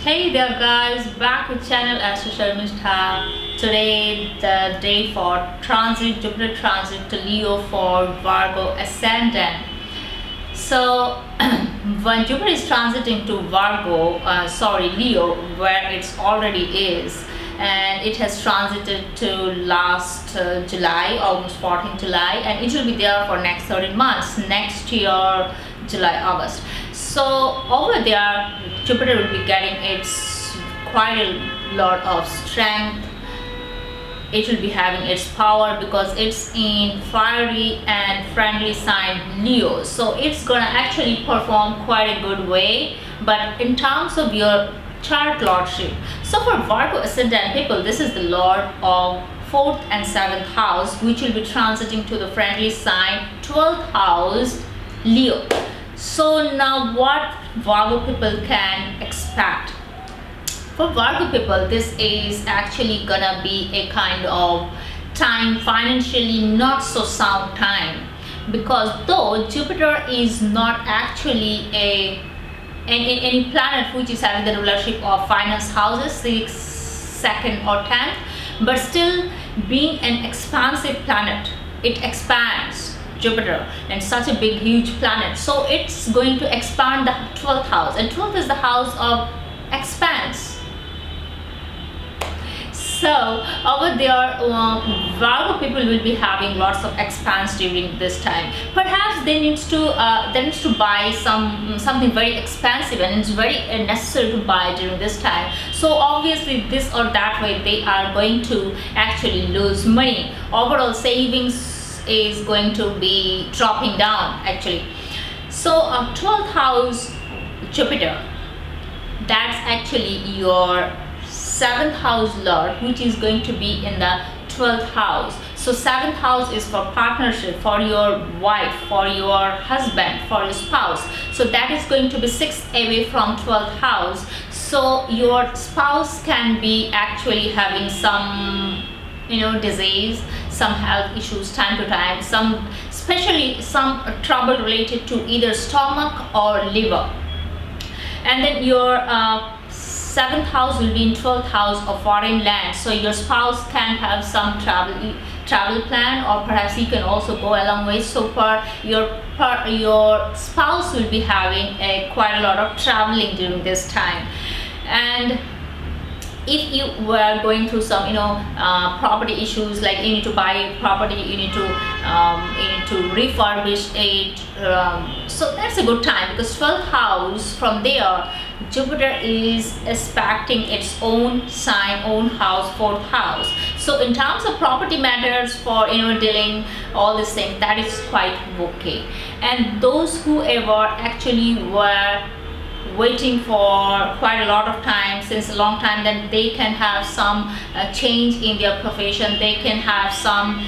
Hey there guys, back with channel Astro Sharmistha. Today the day for transit, Jupiter transit to Leo for Virgo Ascendant. So when Jupiter is transiting to Leo, where it already is, and it has transited to last July, almost 14th July, and it will be there for next 13 months, next year, July, August. So over there, Jupiter will be getting its quite a lot of strength. It will be having its power because it's in fiery and friendly sign Leo. So it's gonna actually perform quite a good way. But in terms of your chart lordship, so for Virgo Ascendant people, this is the Lord of 4th and 7th house, which will be transiting to the friendly sign 12th house Leo. So now what Virgo people can expect? For Virgo people, this is actually gonna be a kind of time, financially not so sound time, because though Jupiter is not actually any planet which is having the rulership of finance houses 6, 2nd or 10th, but still being an expansive planet, it expands. Jupiter and such a big huge planet, so it's going to expand the 12th house, and 12th is the house of expanse. So over there, Virgo people will be having lots of expanse during this time. Perhaps they need to buy something very expensive, and it's very necessary to buy during this time. So obviously this or that way they are going to actually lose money. Overall savings is going to be dropping down actually. So 12th house Jupiter, that's actually your 7th house lord, which is going to be in the 12th house. So 7th house is for partnership, for your wife, for your husband, for your spouse. So that is going to be 6th away from 12th house. So your spouse can be actually having some disease, some health issues time to time, especially some trouble related to either stomach or liver. And then your 7th house will be in 12th house of foreign land, so your spouse can have some travel plan, or perhaps he can also go a long way. So your spouse will be having quite a lot of traveling during this time. And if you were going through some property issues, like you need to buy property, you need to refurbish it, so that's a good time, because 12th house, from there Jupiter is aspecting its own sign, own house, 4th house. So in terms of property matters, for dealing all these things, that is quite okay. And those who ever actually were waiting for quite a lot of time, since a long time, then they can have some change in their profession, they can have some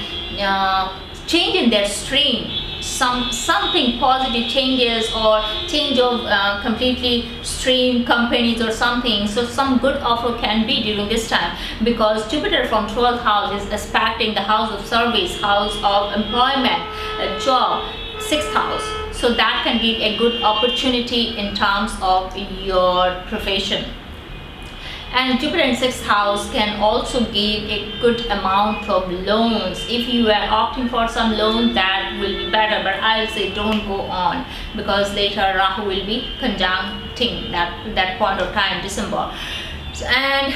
change in their stream, something positive changes, or change of completely stream companies or something. So some good offer can be during this time, because Jupiter from 12th house is aspecting the house of service, house of employment, job, 6th house. So that can give a good opportunity in terms of your profession. And Jupiter in 6th house can also give a good amount of loans. If you are opting for some loan, that will be better, but I will say don't go on, because later Rahu will be conjuncting that point of time, December. And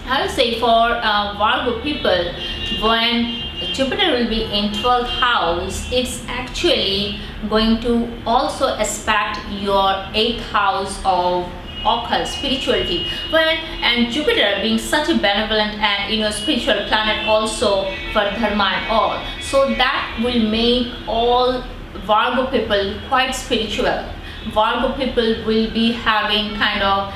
I will say for Virgo people, when Jupiter will be in 12th house, it's actually going to also aspect your 8th house of occult spirituality. And Jupiter being such a benevolent and spiritual planet also for dharma and all, so that will make all Virgo people quite spiritual. Virgo people will be having kind of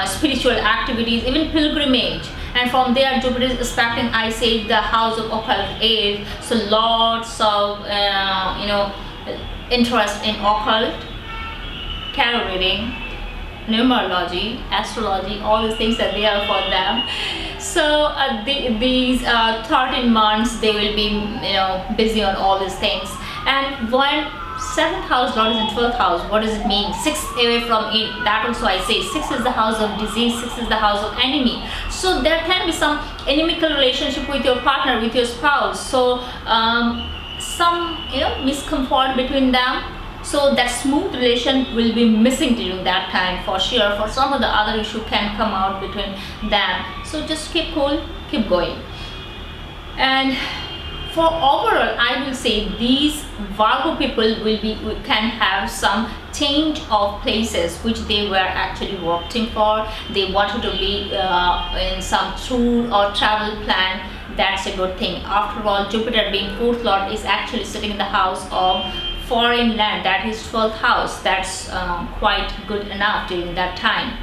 spiritual activities, even pilgrimage. And from there Jupiter is aspecting, I say, the house of occult aid, so lots of interest in occult, tarot reading, numerology, astrology, all these things that they are for them. So these 13 months they will be busy on all these things. And when seventh house Lord is in 12th house. What does it mean? 6 away from it. That also I say 6 is the house of disease, 6 is the house of enemy. So there can be some inimical relationship with your partner, with your spouse. So some miscomfort between them. So that smooth relation will be missing during that time for sure. For some of the other issue can come out between them. So just keep cool, keep going. And for overall, I will say these Virgo people can have some change of places which they were actually working for. They wanted to be in some tour or travel plan. That's a good thing. After all, Jupiter being 4th lord is actually sitting in the house of foreign land, that is 12th house. That's quite good enough during that time.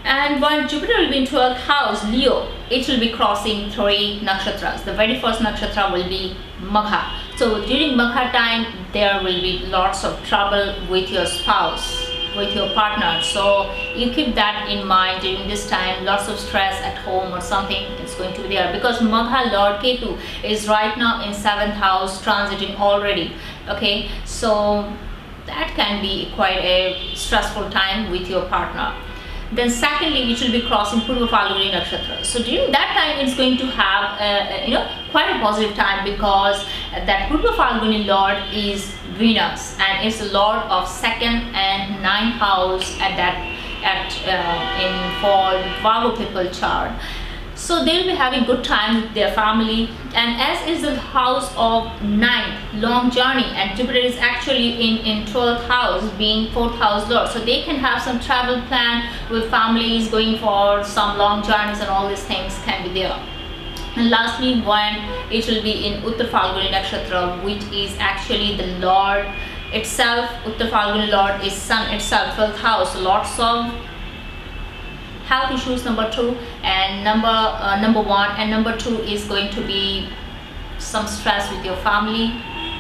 And when Jupiter will be in 12th house, Leo, it will be crossing 3 nakshatras. The very first nakshatra will be Magha. So during Magha time, there will be lots of trouble with your spouse, with your partner. So you keep that in mind during this time. Lots of stress at home or something is going to be there, because Magha Lord Ketu is right now in 7th house transiting already. Okay, so that can be quite a stressful time with your partner. Then secondly, it will be crossing Purva Falguni Nakshatra. So during that time, it's going to have quite a positive time, because that Purva Falguni Lord is Venus, and it's the Lord of 2nd and 9th house for Virgo people chart. So they'll be having good time with their family, and as is the house of 9th, long journey, and Jupiter is actually in 12th house being 4th house lord, so they can have some travel plan with families, going for some long journeys, and all these things can be there. And lastly, when it will be in Uttar Falguni Nakshatra, which is actually the Lord itself, Uttar Falguni Lord is Sun itself, 12th house, lots of health issues, number 2, and number 1, and number 2 is going to be some stress with your family,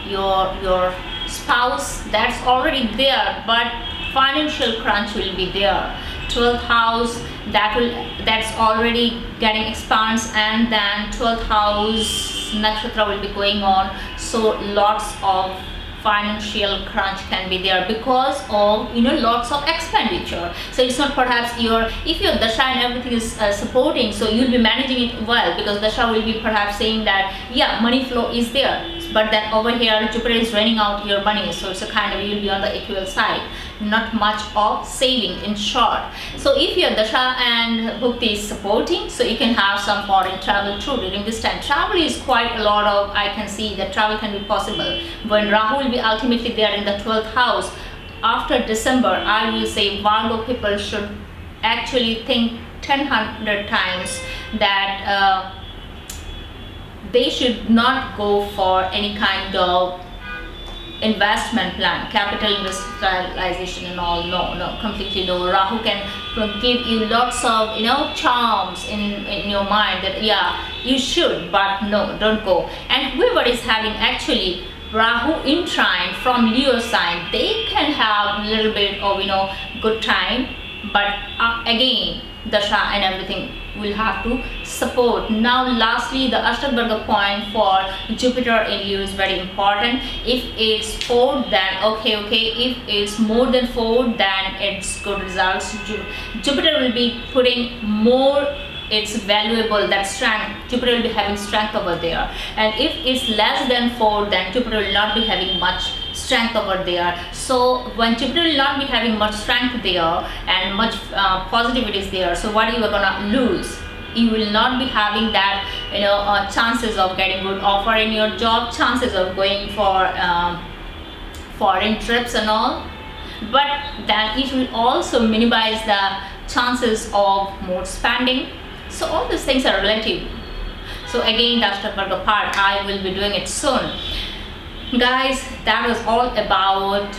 your spouse. That's already there, but financial crunch will be there. 12th house, that's already getting expands, and then 12th house nakshatra will be going on. So lots of financial crunch can be there because of lots of expenditure. So it's not perhaps if your dasha and everything is supporting, so you'll be managing it well, because dasha will be perhaps saying that yeah, money flow is there, but then over here Jupiter is draining out your money, so it's a kind of, you'll be on the equal side, not much of saving, in short. So if your dasha and bhukti is supporting, so you can have some foreign travel too during this time. Travel is quite a lot of, I can see that travel can be possible when Rahu will be ultimately there in the 12th house. After December, I will say Virgo people should actually think 100 times that they should not go for any kind of investment plan, capital industrialization and all. No, completely no. Rahu can give you lots of charms in your mind that yeah, you should, but no, don't go. And whoever is having actually Rahu in trine from Leo sign, they can have a little bit of good time, but again dasha and everything will have to support. Now lastly, the Ashtakvarga point for Jupiter in Leo is very important. If it's 4, then okay. If it's more than 4, then it's good results. Jupiter will be putting more, it's valuable, that strength. Jupiter will be having strength over there. And if it's less than 4, then Jupiter will not be having much strength over there. So when Jupiter will not be having much strength there and much positivity is there, so what you are gonna lose? You will not be having that chances of getting good offer in your job, chances of going for foreign trips and all, but then it will also minimize the chances of more spending. So all these things are relative. So again, that's the Virgo part. I will be doing it soon. Guys, that was all about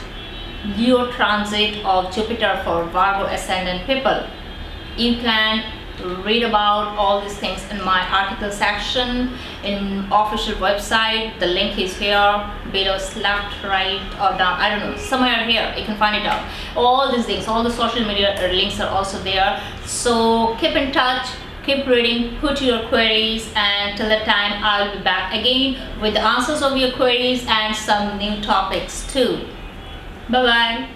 Leo transit of Jupiter for Virgo Ascendant people. You can read about all these things in my article section in official website. The link is here below, left, right, or down, I don't know, somewhere here you can find it out. All these things, all the social media links are also there. So keep in touch, Keep reading, put your queries, and till that time I'll be back again with the answers of your queries and some new topics too. Bye bye.